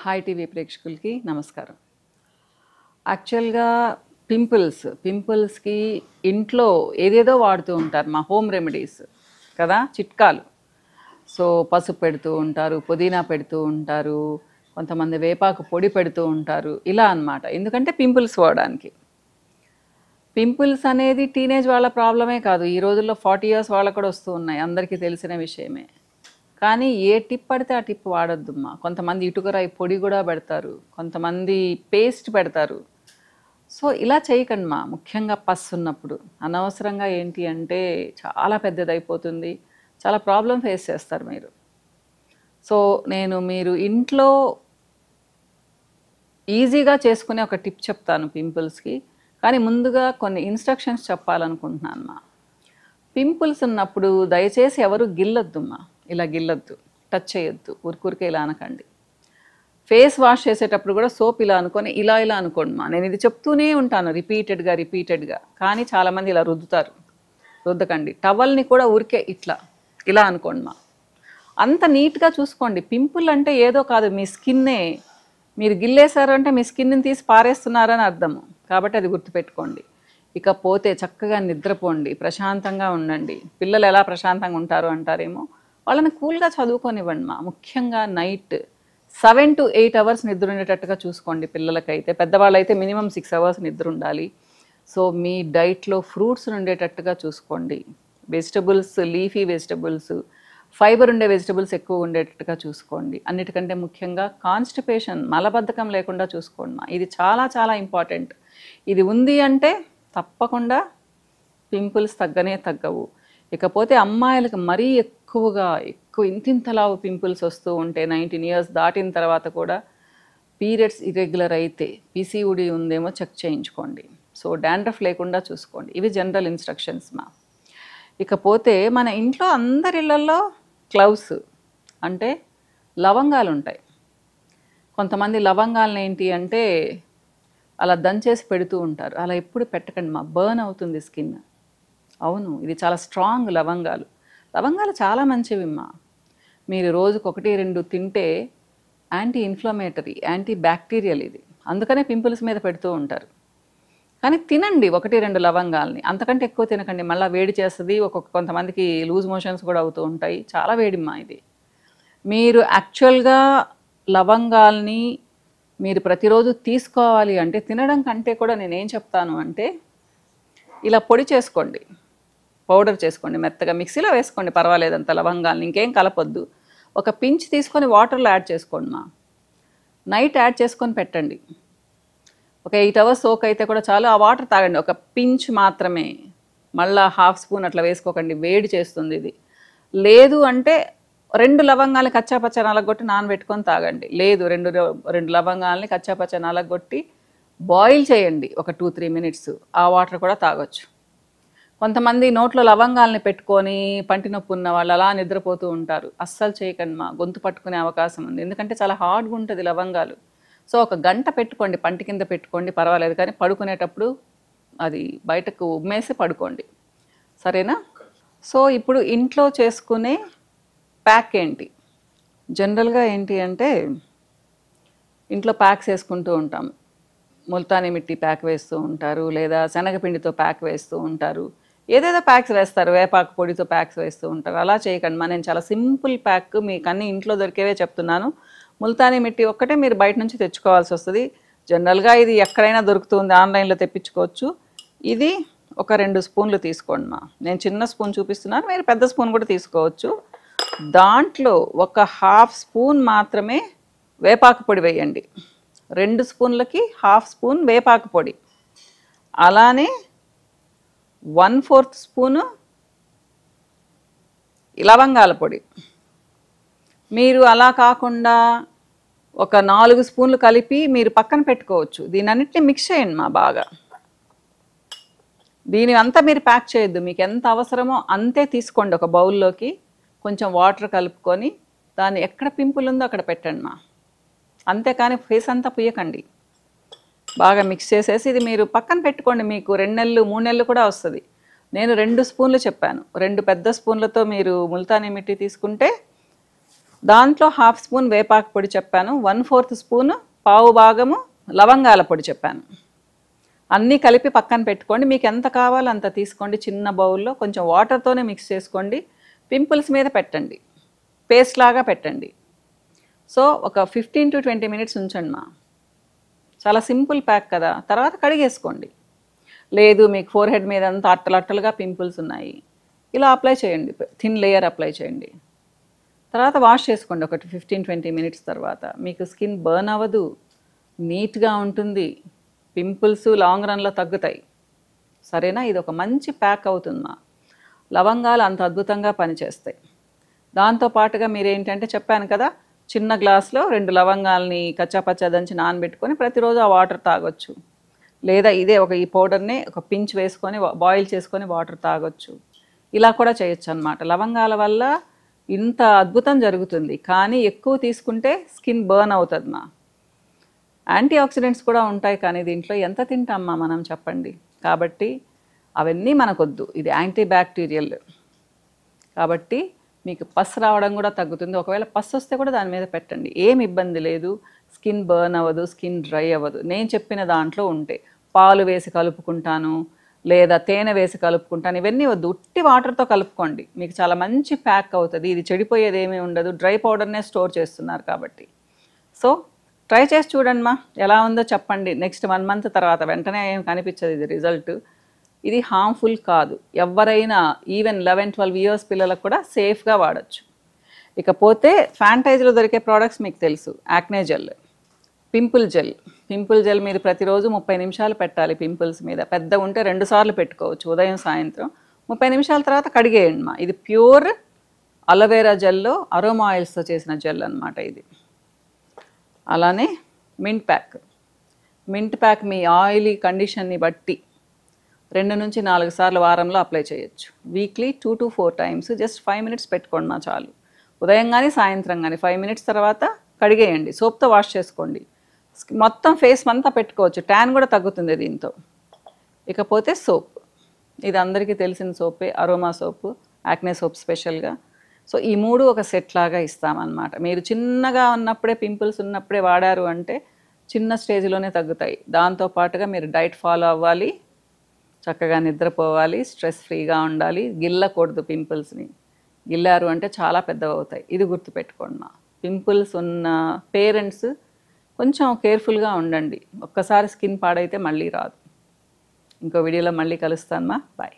Hi TV ప్రేక్షకులకి నమస్కారం. యాక్చువల్గా పింపుల్స్కి ఇంట్లో ఏదేదో వాడుతూ ఉంటారు, మా హోమ్ రెమెడీస్ కదా, చిట్కాలు. సో పసుపు పెడుతూ ఉంటారు, పుదీనా పెడుతూ ఉంటారు, కొంతమంది వేపాకు పొడి పెడుతూ ఉంటారు, ఇలా అన్నమాట. ఎందుకంటే పింపుల్స్ పోవడానికి. పింపుల్స్ అనేది టీనేజ్ వాళ్ళ ప్రాబ్లమే కాదు, ఈ రోజుల్లో 40 ఇయర్స్ వాళ్ళకు కూడా వస్తూ ఉన్నాయి, అందరికీ తెలిసిన విషయమే. కానీ ఏ టిప్ పడితే ఆ టిప్ వాడొద్దమ్మా. కొంతమంది ఇటుకరాయి పొడి కూడా పెడతారు, కొంతమంది పేస్ట్ పెడతారు. సో ఇలా చేయకండి మా, ముఖ్యంగా పస్ ఉన్నప్పుడు అనవసరంగా ఏంటి అంటే చాలా పెద్దదైపోతుంది, చాలా ప్రాబ్లం ఫేస్ చేస్తారు మీరు. సో మీరు ఇంట్లో ఈజీగా చేసుకునే ఒక టిప్ చెప్తాను పింపుల్స్కి, కానీ ముందుగా కొన్ని ఇన్స్ట్రక్షన్స్ చెప్పాలనుకుంటున్నాను మా. పింపుల్స్ ఉన్నప్పుడు దయచేసి ఎవరు గిల్లొద్దమ్మా, ఇలా గిల్లొద్దు, టచ్ చేయొద్దు, ఊరికే ఇలా అనకండి. ఫేస్ వాష్ చేసేటప్పుడు కూడా సోప్ ఇలా అనుకొని ఇలా అనుకోండి మా. నేను ఇది చెప్తూనే ఉంటాను రిపీటెడ్గా, కానీ చాలామంది ఇలా రుద్దుతారు. రుద్దకండి. టవల్ని కూడా ఊరికే ఇలా అనుకోండి మా. అంత నీట్గా చూసుకోండి. పింపుల్ అంటే ఏదో కాదు, మీ స్కిన్నే. మీరు గిల్లేశారు అంటే మీ స్కిన్ని తీసి పారేస్తున్నారని అర్థము, కాబట్టి అది గుర్తుపెట్టుకోండి. ఇకపోతే చక్కగా నిద్రపోండి, ప్రశాంతంగా ఉండండి. పిల్లలు ఎలా ప్రశాంతంగా ఉంటారు అంటారేమో, వాళ్ళని కూల్గా చదువుకొనివ్వండి మా. ముఖ్యంగా నైట్ 7 to 8 అవర్స్ నిద్ర ఉండేటట్టుగా చూసుకోండి పిల్లలకైతే. పెద్దవాళ్ళైతే మినిమం 6 అవర్స్ నిద్ర ఉండాలి. సో మీ డైట్లో ఫ్రూట్స్ ఉండేటట్టుగా చూసుకోండి. వెజిటబుల్స్, లీఫీ వెజిటబుల్స్, ఫైబర్ ఉండే వెజిటబుల్స్ ఎక్కువ ఉండేటట్టుగా చూసుకోండి. అన్నిటికంటే ముఖ్యంగా కాన్స్టిపేషన్, మలబద్ధకం లేకుండా చూసుకోండి మా. ఇది చాలా చాలా ఇంపార్టెంట్. ఇది ఉంది అంటే తప్పకుండా పింపుల్స్ తగ్గవు. ఇకపోతే అమ్మాయిలకు మరీ ఎక్కువ ఇంతింతలావు పింపుల్స్ వస్తూ ఉంటే 19 ఇయర్స్ దాటిన తర్వాత కూడా పీరియడ్స్ ఇర్రెగ్యులర్ అయితే పీసీఓడి ఉందేమో చెక్ చేయించుకోండి. సో డాండ్రఫ్ లేకుండా చూసుకోండి. ఇవి జనరల్ ఇన్స్ట్రక్షన్స్ మా. ఇకపోతే మన ఇంట్లో అందరి ఇళ్లలో క్లవ్స్ అంటే లవంగాలు ఉంటాయి. కొంతమంది లవంగాలను ఏంటి అంటే అలా దంచేసి పెడుతూ ఉంటారు. అలా ఎప్పుడు పెట్టకండి మా, బర్న్ అవుతుంది స్కిన్. అవును, ఇది చాలా స్ట్రాంగ్ లవంగాలు చాలా మంచివి మా. మీరు రోజుకు 1-2 తింటే యాంటీ ఇన్ఫ్లమేటరీ, యాంటీ బ్యాక్టీరియల్ ఇది. అందుకనే పింపుల్స్ మీద పెడుతూ ఉంటారు. కానీ తినండి 1-2 లవంగాల్ని, అంతకంటే ఎక్కువ తినకండి. మళ్ళీ వేడి చేస్తుంది, కొంతమందికి లూజ్ మోషన్స్ కూడా అవుతూ ఉంటాయి. చాలా వేడిమ్మా ఇది. మీరు యాక్చువల్గా లవంగాల్ని మీరు ప్రతిరోజు తీసుకోవాలి అంటే, తినడం కంటే కూడా నేనేం చెప్తాను అంటే, ఇలా పొడి చేసుకోండి, పౌడర్ చేసుకోండి, మెత్తగా మిక్సీలో వేసుకోండి, పర్వాలేదంత లవంగాల్ని, ఇంకేం కలపొద్దు. ఒక పించ్ తీసుకొని వాటర్లో యాడ్ చేసుకోండి మా. నైట్ యాడ్ చేసుకొని పెట్టండి. ఒక 8 అవర్స్ సోక్ అయితే కూడా చాలు. ఆ వాటర్ తాగండి, ఒక పించ్ మాత్రమే. మళ్ళీ 1/2 స్పూన్ అట్లా వేసుకోకండి, వేడి చేస్తుంది ఇది. లేదు అంటే 2 లవంగాల్ని కచ్చాపచ్చా నలగొట్టి నానబెట్టుకొని తాగండి. లేదు, రెండు లవంగాల్ని కచ్చాపచ్చా నలగొట్టి బాయిల్ చేయండి ఒక 2-3 మినిట్స్, ఆ వాటర్ కూడా తాగొచ్చు. కొంతమంది నోట్లో లవంగాల్ని పెట్టుకొని పంటి నొప్పి ఉన్న వాళ్ళు అలా నిద్రపోతూ ఉంటారు. అస్సలు చేయకండి మా, గొంతు పట్టుకునే అవకాశం ఉంది. ఎందుకంటే చాలా హార్డ్గా ఉంటుంది లవంగాలు. సో 1 గంట పెట్టుకోండి, పంటి కింద పెట్టుకోండి, పర్వాలేదు. కానీ పడుకునేటప్పుడు అది బయటకు ఉమ్మేసి పడుకోండి, సరేనా? సో ఇప్పుడు ఇంట్లో చేసుకునే ప్యాక్ ఏంటి? జనరల్గా ఏంటి అంటే ఇంట్లో ప్యాక్స్ వేసుకుంటూ ఉంటాం. ముల్తానీ మిట్టి ప్యాక్ వేస్తూ ఉంటారు, లేదా శనగపిండితో ప్యాక్ వేస్తూ ఉంటారు, ఏదేదో ప్యాక్స్ వేస్తారు, వేపాకు పొడితో ప్యాక్స్ వేస్తూ ఉంటారు. అలా చేయకండి మా. నేను చాలా సింపుల్ ప్యాక్ మీకు అన్ని ఇంట్లో దొరికేవే చెప్తున్నాను. ముల్తానీ మిట్టి ఒక్కటే మీరు బయట నుంచి తెచ్చుకోవాల్సి వస్తుంది. జనరల్గా ఇది ఎక్కడైనా దొరుకుతుంది, ఆన్లైన్లో తెప్పించుకోవచ్చు. ఇది ఒక 2 స్పూన్లు తీసుకోండి మా. నేను చిన్న స్పూన్ చూపిస్తున్నాను, మీరు పెద్ద స్పూన్ కూడా తీసుకోవచ్చు. దాంట్లో ఒక 1/2 స్పూన్ మాత్రమే వేపాకు పొడి వేయండి. 2 స్పూన్లకి 1/2 స్పూన్ వేపాకు పొడి. అలానే 1/4 స్పూను లవంగాల పొడి. మీరు అలా కాకుండా ఒక 4 స్పూన్లు కలిపి మీరు పక్కన పెట్టుకోవచ్చు. దీనన్నిటిని మిక్స్ చేయండి మా బాగా. దీని అంతా మీరు ప్యాక్ చేయొద్దు, మీకు ఎంత అవసరమో అంతే తీసుకోండి. ఒక బౌల్లోకి కొంచెం వాటర్ కలుపుకొని దాన్ని ఎక్కడ పింపుల్ ఉందో అక్కడ పెట్టండి మా. అంతేకాని ఫేస్ అంతా పుయ్యకండి. బాగా మిక్స్ చేసేసి ఇది మీరు పక్కన పెట్టుకోండి. మీకు 2 నెలలు 3 నెలలు కూడా వస్తుంది. నేను 2 స్పూన్లు చెప్పాను. 2 పెద్ద స్పూన్లతో మీరు ముల్తానీ మిట్టి తీసుకుంటే దాంట్లో 1/2 స్పూన్ వేపాకు పొడి చెప్పాను, 1/4 స్పూన్ పావు భాగము లవంగాల పొడి చెప్పాను. అన్నీ కలిపి పక్కన పెట్టుకోండి. మీకు ఎంత కావాలో అంత తీసుకోండి. చిన్న బౌల్లో కొంచెం వాటర్తోనే మిక్స్ చేసుకోండి. పింపుల్స్ మీద పెట్టండి, పేస్ట్ లాగా పెట్టండి. సో ఒక 15 to 20 మినిట్స్ ఉంచండి మా. చాలా సింపుల్ ప్యాక్ కదా. తర్వాత కడిగేసుకోండి. లేదు మీకు ఫోర్ హెడ్ మీద అంతా అట్టలట్టలుగా పింపుల్స్ ఉన్నాయి, ఇలా అప్లై చేయండి, థిన్ లేయర్ అప్లై చేయండి. తర్వాత వాష్ చేసుకోండి ఒక 15-20 మినిట్స్ తర్వాత. మీకు స్కిన్ బర్న్ అవ్వదు, నీట్గా ఉంటుంది, పింపుల్స్ లాంగ్ రన్లో తగ్గుతాయి. సరేనా? ఇది ఒక మంచి ప్యాక్ అవుతుందా. లవంగాలు అంత అద్భుతంగా పనిచేస్తాయి. దాంతోపాటుగా మీరు ఏంటంటే చెప్పాను కదా, చిన్న గ్లాస్లో 2 లవంగాల్ని కచ్చాపచ్చా దంచి నానబెట్టుకొని ప్రతిరోజు ఆ వాటర్ తాగొచ్చు. లేదా ఇదే ఈ పౌడర్ని ఒక పించ్ వేసుకొని బాయిల్ చేసుకొని వాటర్ తాగొచ్చు. ఇలా కూడా చేయొచ్చు అన్నమాట. లవంగాల వల్ల ఇంత అద్భుతం జరుగుతుంది. కానీ ఎక్కువ తీసుకుంటే స్కిన్ బర్న్ అవుతుంది మా. యాంటీ ఆక్సిడెంట్స్ కూడా ఉంటాయి, కానీ దీంట్లో ఎంత తింటామ్మా మనం చెప్పండి. కాబట్టి అవన్నీ మనకొద్దు. ఇది యాంటీ బ్యాక్టీరియల్ కాబట్టి మీకు పస్ రావడం కూడా తగ్గుతుంది. ఒకవేళ పస్ వస్తే కూడా దాని మీద పెట్టండి, ఏం ఇబ్బంది లేదు. స్కిన్ బర్న్ అవ్వదు, స్కిన్ డ్రై అవ్వదు. నేను చెప్పిన దాంట్లో ఉంటే పాలు వేసి కలుపుకుంటాను, లేదా తేనె వేసి కలుపుకుంటాను, ఇవన్నీ వద్దు. ఉట్టి వాటర్తో కలుపుకోండి, మీకు చాలా మంచి ప్యాక్ అవుతుంది. ఇది చెడిపోయేది ఏమీ ఉండదు. డ్రై పౌడర్నే స్టోర్ చేస్తున్నారు కాబట్టి. సో ట్రై చేసి చూడండి మా, ఎలా ఉందో చెప్పండి. నెక్స్ట్ 1 మంత్ తర్వాత వెంటనే ఏం కనిపించదు ఇది రిజల్ట్. ఇది హార్మ్ఫుల్ కాదు. ఎవరైనా ఈవెన్ 11-12 ఇయర్స్ పిల్లలకు కూడా సేఫ్గా వాడచ్చు. ఇకపోతే ఫ్యాంటైజ్లో దొరికే ప్రోడక్ట్స్ మీకు తెలుసు. Acne gel, pimple gel. Pimple gel మీరు ప్రతిరోజు 30 నిమిషాలు పెట్టాలి పింపుల్స్ మీద. పెద్ద ఉంటే 2 సార్లు పెట్టుకోవచ్చు, ఉదయం సాయంత్రం. 30 నిమిషాల తర్వాత కడిగేయండి మా. ఇది ప్యూర్ అలోవెరా జెల్లో అరోమా ఆయిల్స్తో చేసిన జెల్ అనమాట ఇది. అలానే మింట్ ప్యాక్. మింట్ ప్యాక్ మీ ఆయిలీ కండిషన్ని బట్టి 2 నుంచి 4 సార్లు వారంలో అప్లై చేయొచ్చు. Weekly 2 to 4 times. Just 5 minutes పెట్టుకోండి నా చాలు. ఉదయం కానీ సాయంత్రం కానీ 5 మినిట్స్ తర్వాత కడిగేయండి, సోప్తో వాష్ చేసుకోండి. మొత్తం ఫేస్ అంతా పెట్టుకోవచ్చు. ట్యాన్ కూడా తగ్గుతుంది దీంతో. ఇకపోతే సోప్, ఇది అందరికీ తెలిసిన సోపే, అరోమా సోపు, యాక్నే సోప్ స్పెషల్గా. సో ఈ 3 ఒక సెట్ లాగా ఇస్తామన్నమాట. మీరు చిన్నగా ఉన్నప్పుడే పింపుల్స్ ఉన్నప్పుడే వాడారు అంటే చిన్న స్టేజ్లోనే తగ్గుతాయి. దాంతోపాటుగా మీరు డైట్ ఫాలో అవ్వాలి, చక్కగా నిద్రపోవాలి, స్ట్రెస్ ఫ్రీగా ఉండాలి, గిల్లకూడదు పింపుల్స్ని. గిల్లారు అంటే చాలా పెద్దవి అవుతాయి. ఇది గుర్తుపెట్టుకోండి మా. పింపుల్స్ ఉన్న పేరెంట్స్ కొంచెం కేర్ఫుల్గా ఉండండి. ఒక్కసారి స్కిన్ పాడైతే మళ్ళీ రాదు. ఇంకో వీడియోలో మళ్ళీ కలుస్తాను మా. బాయ్.